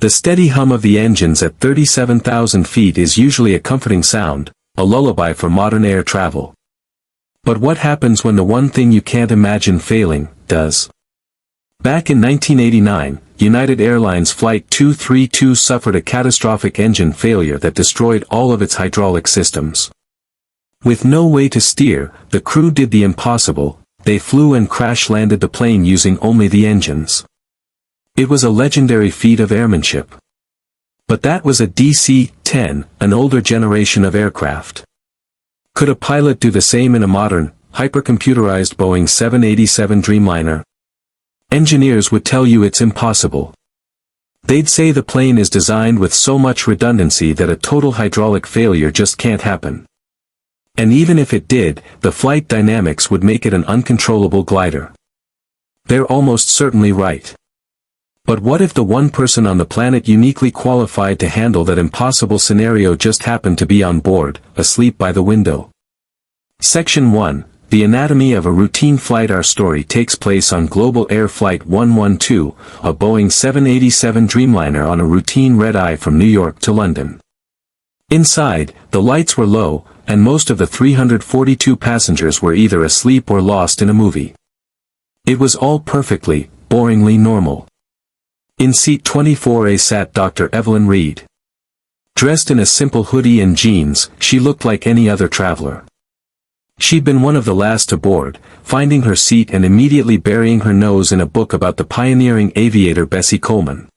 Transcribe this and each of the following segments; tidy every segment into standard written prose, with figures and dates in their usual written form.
The steady hum of the engines at 37,000 feet is usually a comforting sound, a lullaby for modern air travel. But what happens when the one thing you can't imagine failing, does? Back in 1989, United Airlines Flight 232 suffered a catastrophic engine failure that destroyed all of its hydraulic systems. With no way to steer, the crew did the impossible, they flew and crash-landed the plane using only the engines. It was a legendary feat of airmanship. But that was a DC-10, an older generation of aircraft. Could a pilot do the same in a modern, hypercomputerized Boeing 787 Dreamliner? Engineers would tell you it's impossible. They'd say the plane is designed with so much redundancy that a total hydraulic failure just can't happen. And even if it did, the flight dynamics would make it an uncontrollable glider. They're almost certainly right. But what if the one person on the planet uniquely qualified to handle that impossible scenario just happened to be on board, asleep by the window? Section 1, The Anatomy of a Routine Flight. Our story takes place on Global Air Flight 112, a Boeing 787 Dreamliner on a routine red-eye from New York to London. Inside, the lights were low, and most of the 342 passengers were either asleep or lost in a movie. It was all perfectly, boringly normal. In seat 24A sat Dr. Evelyn Reed. Dressed in a simple hoodie and jeans, she looked like any other traveler. She'd been one of the last to board, finding her seat and immediately burying her nose in a book about the pioneering aviator Bessie Coleman.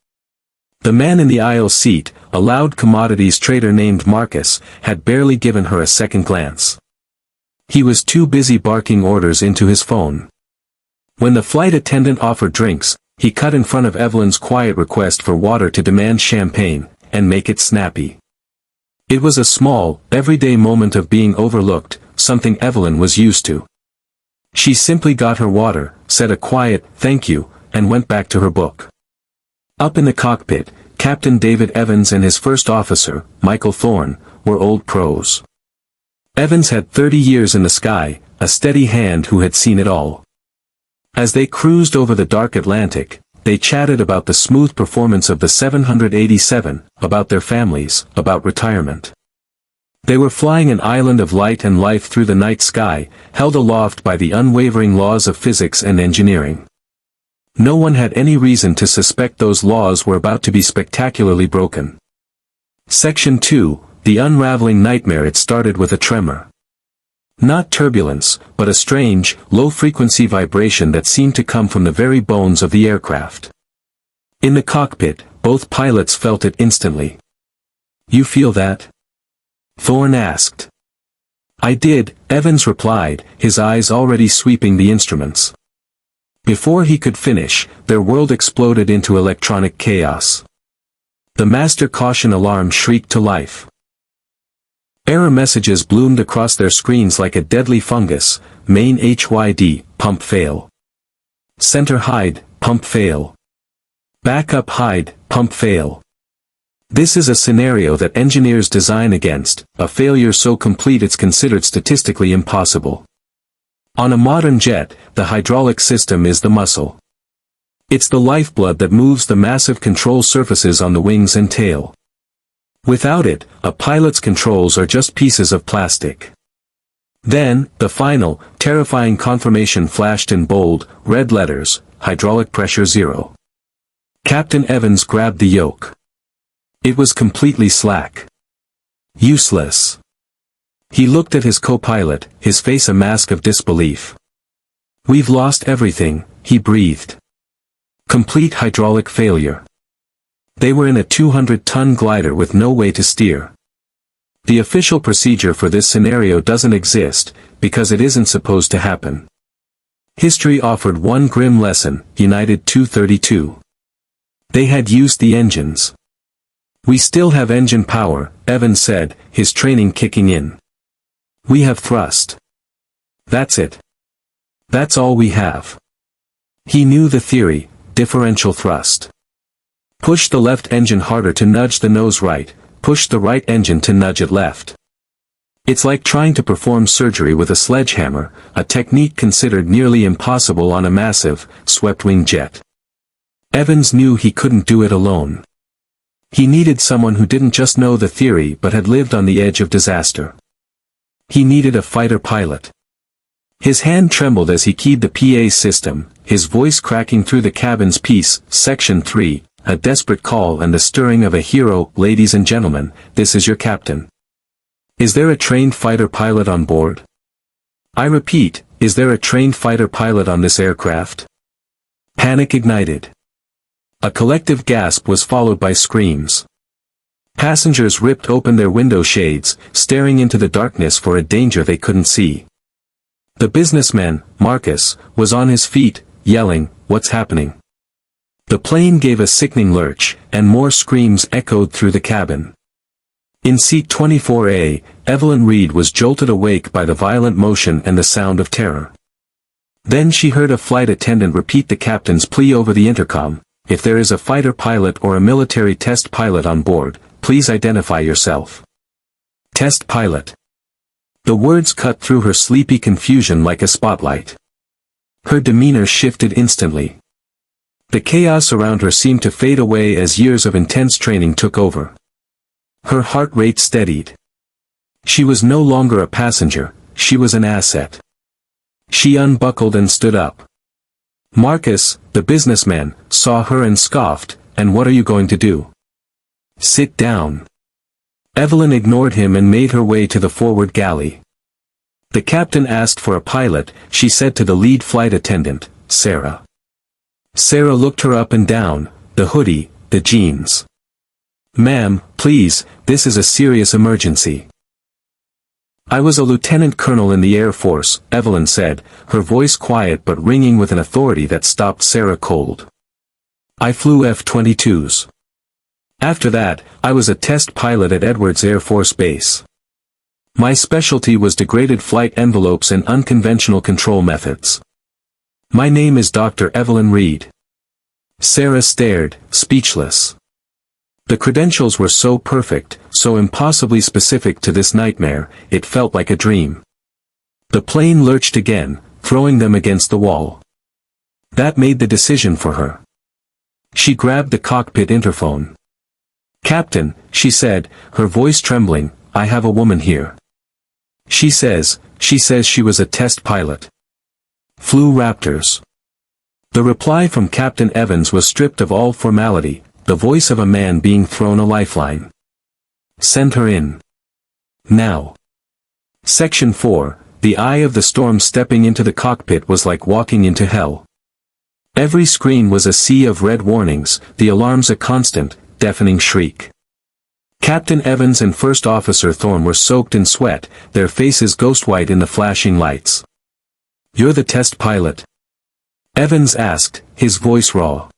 The man in the aisle seat, a loud commodities trader named Marcus, had barely given her a second glance. He was too busy barking orders into his phone. When the flight attendant offered drinks, he cut in front of Evelyn's quiet request for water to demand champagne, and make it snappy. It was a small, everyday moment of being overlooked, something Evelyn was used to. She simply got her water, said a quiet, "thank you," and went back to her book. Up in the cockpit, Captain David Evans and his first officer, Michael Thorne, were old pros. Evans had 30 years in the sky, a steady hand who had seen it all. As they cruised over the dark Atlantic, they chatted about the smooth performance of the 787, about their families, about retirement. They were flying an island of light and life through the night sky, held aloft by the unwavering laws of physics and engineering. No one had any reason to suspect those laws were about to be spectacularly broken. Section 2, The Unraveling Nightmare. It started with a tremor. Not turbulence, but a strange, low-frequency vibration that seemed to come from the very bones of the aircraft. In the cockpit, both pilots felt it instantly. "You feel that?" Thorne asked. "I did," Evans replied, his eyes already sweeping the instruments. Before he could finish, their world exploded into electronic chaos. The master caution alarm shrieked to life. Error messages bloomed across their screens like a deadly fungus. Main HYD, pump fail. Center hide, pump fail. Backup hide, pump fail. This is a scenario that engineers design against, a failure so complete it's considered statistically impossible. On a modern jet, the hydraulic system is the muscle. It's the lifeblood that moves the massive control surfaces on the wings and tail. Without it, a pilot's controls are just pieces of plastic. Then, the final, terrifying confirmation flashed in bold, red letters: hydraulic pressure 0. Captain Evans grabbed the yoke. It was completely slack. Useless. He looked at his co-pilot, his face a mask of disbelief. "We've lost everything," he breathed. Complete hydraulic failure. They were in a 200-ton glider with no way to steer. The official procedure for this scenario doesn't exist, because it isn't supposed to happen. History offered one grim lesson: United 232. They had used the engines. "We still have engine power," Evans said, his training kicking in. "We have thrust. That's it. That's all we have." He knew the theory: differential thrust. Push the left engine harder to nudge the nose right, push the right engine to nudge it left. It's like trying to perform surgery with a sledgehammer, a technique considered nearly impossible on a massive, swept-wing jet. Evans knew he couldn't do it alone. He needed someone who didn't just know the theory but had lived on the edge of disaster. He needed a fighter pilot. His hand trembled as he keyed the PA system, his voice cracking through the cabin's peace. Section 3, a desperate call and the stirring of a hero. Ladies and gentlemen, this is your captain. Is there a trained fighter pilot on board? I repeat, is there a trained fighter pilot on this aircraft? Panic ignited. A collective gasp was followed by screams. Passengers ripped open their window shades, staring into the darkness for a danger they couldn't see. The businessman, Marcus, was on his feet, yelling, "What's happening?" The plane gave a sickening lurch, and more screams echoed through the cabin. In seat 24A, Evelyn Reed was jolted awake by the violent motion and the sound of terror. Then she heard a flight attendant repeat the captain's plea over the intercom, "If there is a fighter pilot or a military test pilot on board, please identify yourself." Test pilot. The words cut through her sleepy confusion like a spotlight. Her demeanor shifted instantly. The chaos around her seemed to fade away as years of intense training took over. Her heart rate steadied. She was no longer a passenger, she was an asset. She unbuckled and stood up. Marcus, the businessman, saw her and scoffed, "And what are you going to do?" "Sit down." Evelyn ignored him and made her way to the forward galley. The captain asked for a pilot, she said to the lead flight attendant, "Sarah." Sarah looked her up and down, the hoodie, the jeans. "Ma'am, please, this is a serious emergency." "I was a lieutenant colonel in the Air Force," Evelyn said, her voice quiet but ringing with an authority that stopped Sarah cold. "I flew F-22s. After that, I was a test pilot at Edwards Air Force Base. My specialty was degraded flight envelopes and unconventional control methods. My name is Dr. Evelyn Reed." Sarah stared, speechless. The credentials were so perfect, so impossibly specific to this nightmare, it felt like a dream. The plane lurched again, throwing them against the wall. That made the decision for her. She grabbed the cockpit interphone. "Captain," she said, her voice trembling, "I have a woman here. She says she was a test pilot. Flew Raptors." The reply from Captain Evans was stripped of all formality, the voice of a man being thrown a lifeline. "Send her in. Now." Section 4, the eye of the storm stepping into the cockpit was like walking into hell. Every screen was a sea of red warnings, the alarms a constant, deafening shriek. Captain Evans and First Officer Thorne were soaked in sweat, their faces ghost-white in the flashing lights. "You're the test pilot?" Evans asked, his voice raw.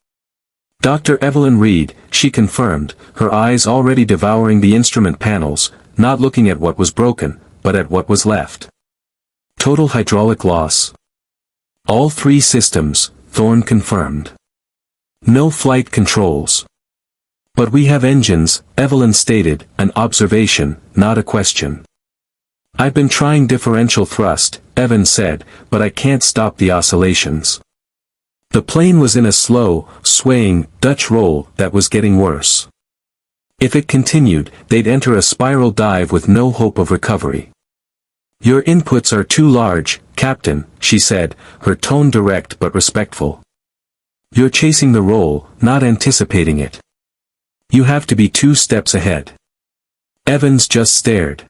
"Dr. Evelyn Reed," she confirmed, her eyes already devouring the instrument panels, not looking at what was broken, but at what was left. "Total hydraulic loss." "All 3 systems," Thorne confirmed. "No flight controls." "But we have engines," Evelyn stated, an observation, not a question. "I've been trying differential thrust," Evans said, "but I can't stop the oscillations." The plane was in a slow, swaying, Dutch roll that was getting worse. If it continued, they'd enter a spiral dive with no hope of recovery. "Your inputs are too large, Captain," she said, her tone direct but respectful. "You're chasing the roll, not anticipating it. You have to be 2 steps ahead." Evans just stared.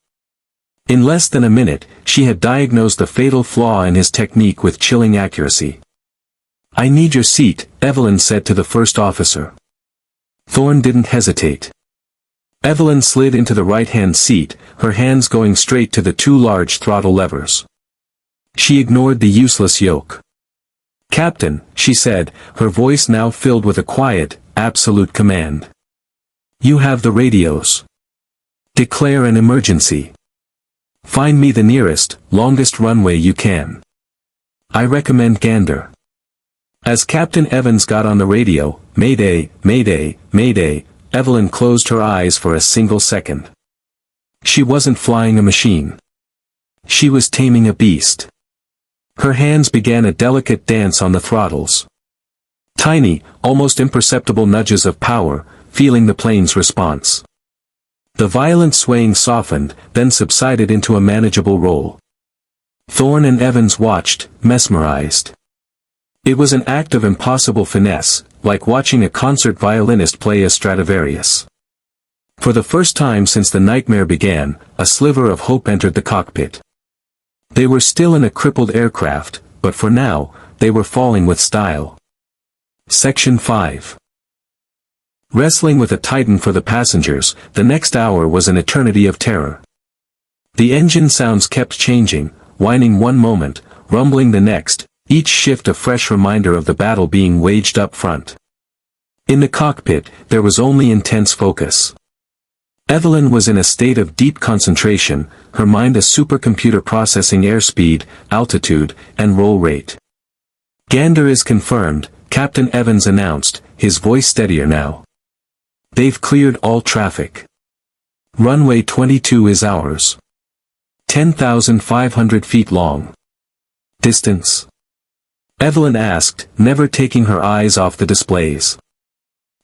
In less than a minute, she had diagnosed the fatal flaw in his technique with chilling accuracy. "I need your seat," Evelyn said to the first officer. Thorne didn't hesitate. Evelyn slid into the right-hand seat, her hands going straight to the 2 large throttle levers. She ignored the useless yoke. "Captain," she said, her voice now filled with a quiet, absolute command. "You have the radios. Declare an emergency. Find me the nearest, longest runway you can. I recommend Gander." As Captain Evans got on the radio, "Mayday, Mayday, Mayday," Evelyn closed her eyes for a single second. She wasn't flying a machine. She was taming a beast. Her hands began a delicate dance on the throttles. Tiny, almost imperceptible nudges of power, feeling the plane's response. The violent swaying softened, then subsided into a manageable roll. Thorne and Evans watched, mesmerized. It was an act of impossible finesse, like watching a concert violinist play a Stradivarius. For the first time since the nightmare began, a sliver of hope entered the cockpit. They were still in a crippled aircraft, but for now, they were falling with style. Section 5. Wrestling with a titan for the passengers, the next hour was an eternity of terror. The engine sounds kept changing, whining one moment, rumbling the next, each shift a fresh reminder of the battle being waged up front. In the cockpit, there was only intense focus. Evelyn was in a state of deep concentration, her mind a supercomputer processing airspeed, altitude, and roll rate. "Gander is confirmed," Captain Evans announced, his voice steadier now. "They've cleared all traffic. Runway 22 is ours. 10,500 feet long." "Distance?" Evelyn asked, never taking her eyes off the displays.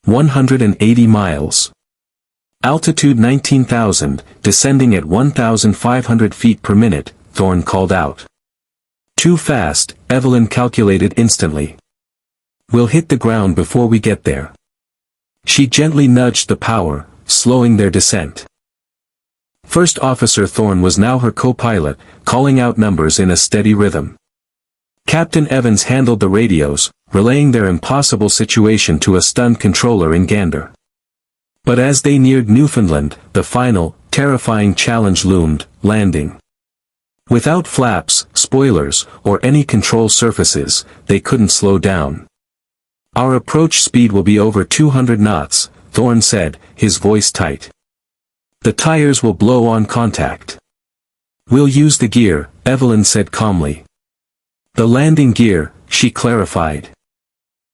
180 miles. "Altitude 19,000, descending at 1,500 feet per minute, Thorne called out. "Too fast," Evelyn calculated instantly. "We'll hit the ground before we get there." She gently nudged the power, slowing their descent. First Officer Thorne was now her co-pilot, calling out numbers in a steady rhythm. Captain Evans handled the radios, relaying their impossible situation to a stunned controller in Gander. But as they neared Newfoundland, the final, terrifying challenge loomed: landing. Without flaps, spoilers, or any control surfaces, they couldn't slow down. "Our approach speed will be over 200 knots, Thorne said, his voice tight. "The tires will blow on contact." "We'll use the gear," Evelyn said calmly. "The landing gear," she clarified.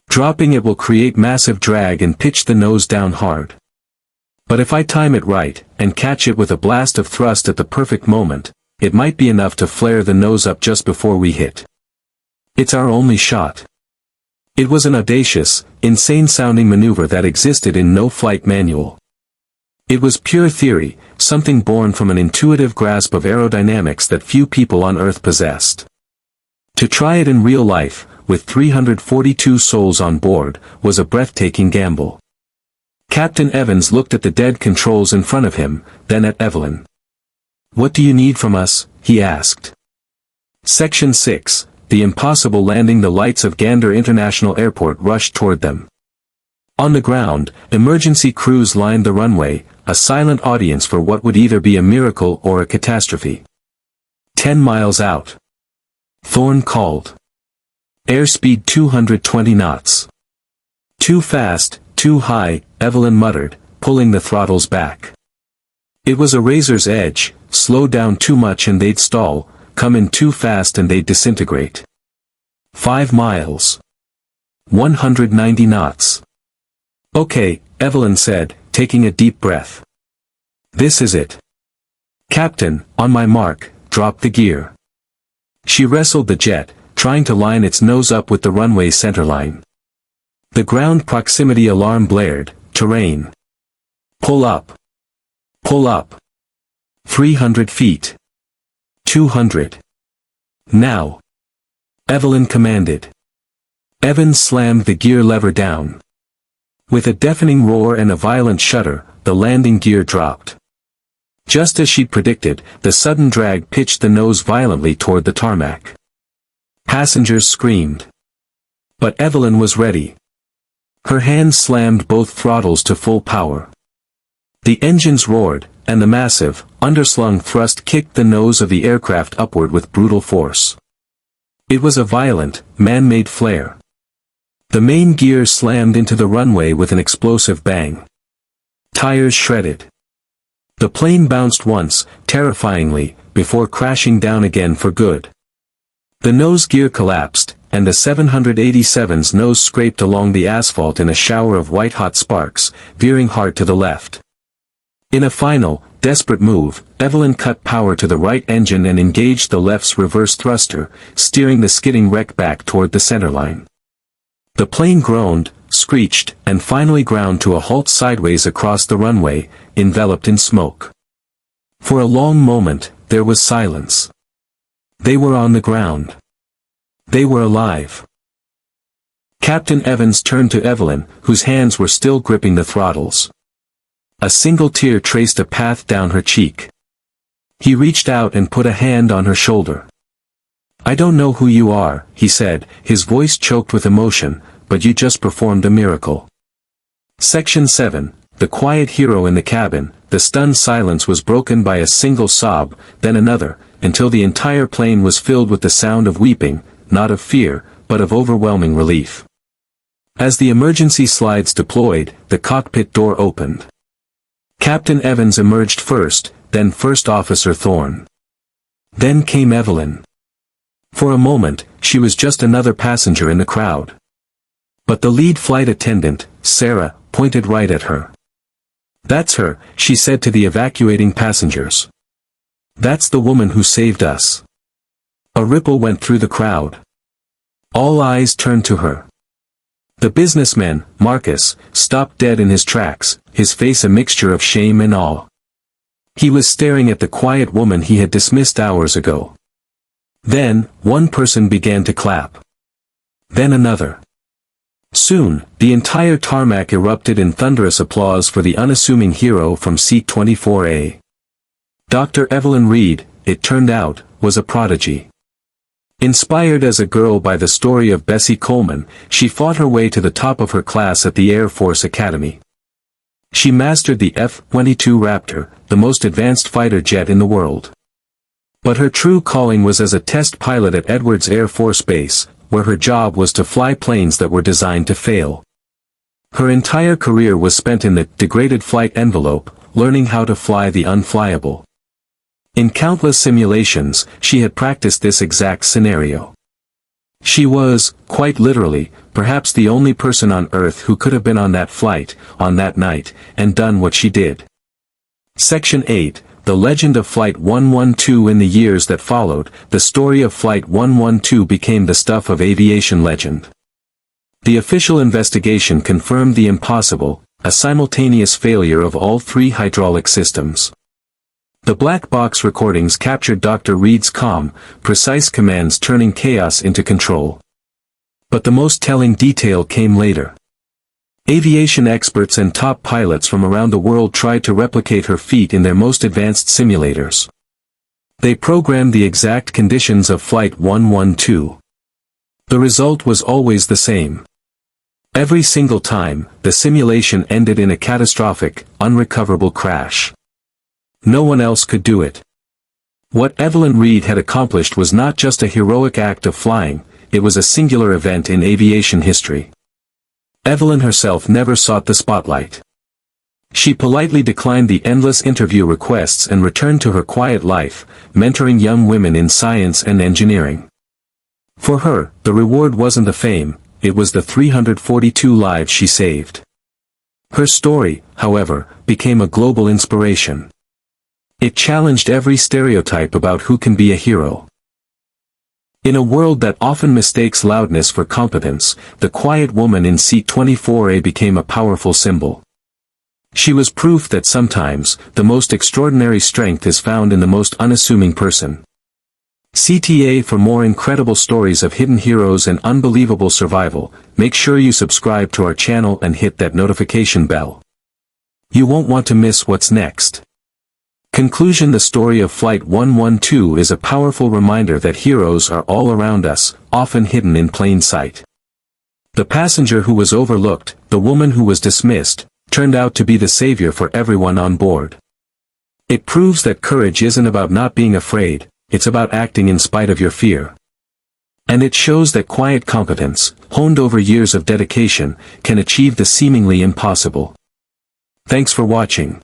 "Dropping it will create massive drag and pitch the nose down hard. But if I time it right, and catch it with a blast of thrust at the perfect moment, it might be enough to flare the nose up just before we hit. It's our only shot." It was an audacious, insane-sounding maneuver that existed in no flight manual. It was pure theory, something born from an intuitive grasp of aerodynamics that few people on Earth possessed. To try it in real life, with 342 souls on board, was a breathtaking gamble. Captain Evans looked at the dead controls in front of him, then at Evelyn. "What do you need from us?" he asked. Section 6, the impossible landing. The lights of Gander International Airport rushed toward them. On the ground, emergency crews lined the runway, a silent audience for what would either be a miracle or a catastrophe. 10 miles out. Thorne called. "Airspeed 220 knots. Too fast, too high," Evelyn muttered, pulling the throttles back. It was a razor's edge: slow down too much and they'd stall, come in too fast and they'd disintegrate. 5 miles. 190 knots. "Okay," Evelyn said, taking a deep breath. "This is it. Captain, on my mark, drop the gear." She wrestled the jet, trying to line its nose up with the runway centerline. The ground proximity alarm blared: terrain. "Pull up. Pull up. 300 feet. 200. Now." Evelyn commanded. Evans slammed the gear lever down. With a deafening roar and a violent shudder, the landing gear dropped. Just as she'd predicted, the sudden drag pitched the nose violently toward the tarmac. Passengers screamed. But Evelyn was ready. Her hands slammed both throttles to full power. The engines roared, and the massive, underslung thrust kicked the nose of the aircraft upward with brutal force. It was a violent, man-made flare. The main gear slammed into the runway with an explosive bang. Tires shredded. The plane bounced once, terrifyingly, before crashing down again for good. The nose gear collapsed, and the 787's nose scraped along the asphalt in a shower of white-hot sparks, veering hard to the left. In a final, desperate move, Evelyn cut power to the right engine and engaged the left's reverse thruster, steering the skidding wreck back toward the centerline. The plane groaned, screeched, and finally ground to a halt sideways across the runway, enveloped in smoke. For a long moment, there was silence. They were on the ground. They were alive. Captain Evans turned to Evelyn, whose hands were still gripping the throttles. A single tear traced a path down her cheek. He reached out and put a hand on her shoulder. "I don't know who you are," he said, his voice choked with emotion, "but you just performed a miracle." Section 7, The quiet hero in the cabin. The stunned silence was broken by a single sob, then another, until the entire plane was filled with the sound of weeping, not of fear, but of overwhelming relief. As the emergency slides deployed, the cockpit door opened. Captain Evans emerged first, then First Officer Thorne. Then came Evelyn. For a moment, she was just another passenger in the crowd. But the lead flight attendant, Sarah, pointed right at her. "That's her," she said to the evacuating passengers. "That's the woman who saved us." A ripple went through the crowd. All eyes turned to her. The businessman, Marcus, stopped dead in his tracks, his face a mixture of shame and awe. He was staring at the quiet woman he had dismissed hours ago. Then, one person began to clap. Then another. Soon, the entire tarmac erupted in thunderous applause for the unassuming hero from seat 24A. Dr. Evelyn Reed, it turned out, was a prodigy. Inspired as a girl by the story of Bessie Coleman, she fought her way to the top of her class at the Air Force Academy. She mastered the F-22 Raptor, the most advanced fighter jet in the world. But her true calling was as a test pilot at Edwards Air Force Base, where her job was to fly planes that were designed to fail. Her entire career was spent in the degraded flight envelope, learning how to fly the unflyable. In countless simulations, she had practiced this exact scenario. She was, quite literally, perhaps the only person on Earth who could have been on that flight, on that night, and done what she did. Section 8, The Legend of Flight 112. In the years that followed, the story of Flight 112 became the stuff of aviation legend. The official investigation confirmed the impossible, a simultaneous failure of all three hydraulic systems. The black box recordings captured Dr. Reed's calm, precise commands turning chaos into control. But the most telling detail came later. Aviation experts and top pilots from around the world tried to replicate her feat in their most advanced simulators. They programmed the exact conditions of Flight 112. The result was always the same. Every single time, the simulation ended in a catastrophic, unrecoverable crash. No one else could do it. What Evelyn Reed had accomplished was not just a heroic act of flying, it was a singular event in aviation history. Evelyn herself never sought the spotlight. She politely declined the endless interview requests and returned to her quiet life, mentoring young women in science and engineering. For her, the reward wasn't the fame, it was the 342 lives she saved. Her story, however, became a global inspiration. It challenged every stereotype about who can be a hero. In a world that often mistakes loudness for competence, the quiet woman in seat 24A became a powerful symbol. She was proof that sometimes, the most extraordinary strength is found in the most unassuming person. CTA. For more incredible stories of hidden heroes and unbelievable survival, make sure you subscribe to our channel and hit that notification bell. You won't want to miss what's next. Conclusion. The story of Flight 112 is a powerful reminder that heroes are all around us, often hidden in plain sight. The passenger who was overlooked, the woman who was dismissed, turned out to be the savior for everyone on board. It proves that courage isn't about not being afraid, it's about acting in spite of your fear. And it shows that quiet competence, honed over years of dedication, can achieve the seemingly impossible. Thanks for watching.